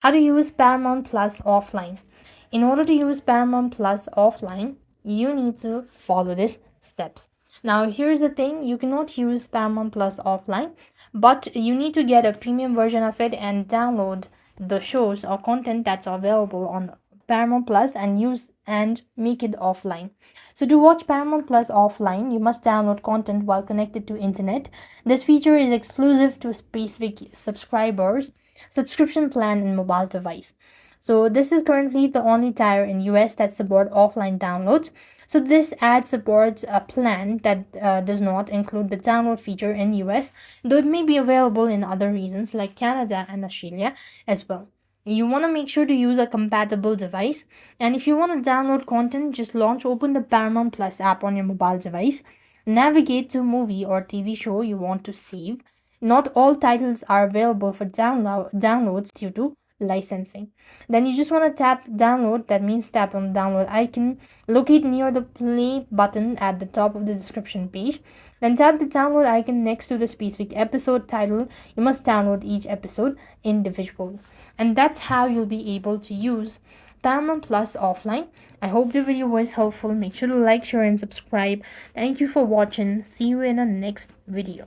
How to use Paramount Plus offline. In order to use Paramount Plus offline, you need to follow these steps. Now, here's the thing, you cannot use Paramount Plus offline, but you need to get a premium version of it and download the shows or content that's available on Paramount Plus and use and make it offline. So to watch Paramount Plus offline, you must download content while connected to internet. This feature is exclusive to specific subscribers, subscription plan and mobile device. So this is currently the only tier in US that support offline downloads. So this ad supports a plan that does not include the download feature in US, though it may be available in other regions like Canada and Australia as well. You want to make sure to use a compatible device, and if you want to download content, just open the Paramount Plus app on your mobile device, navigate to movie or TV show you want to save. Not all titles are available for downloads due to licensing. Then you just want to tap download, that means tap on the download icon, locate near the play button at the top of the description page, then tap the download icon next to the specific episode title. You must download each episode individually, and that's how you'll be able to use Paramount Plus offline. I hope the video was helpful. Make sure to like, share and subscribe. Thank you for watching. See you in the next video.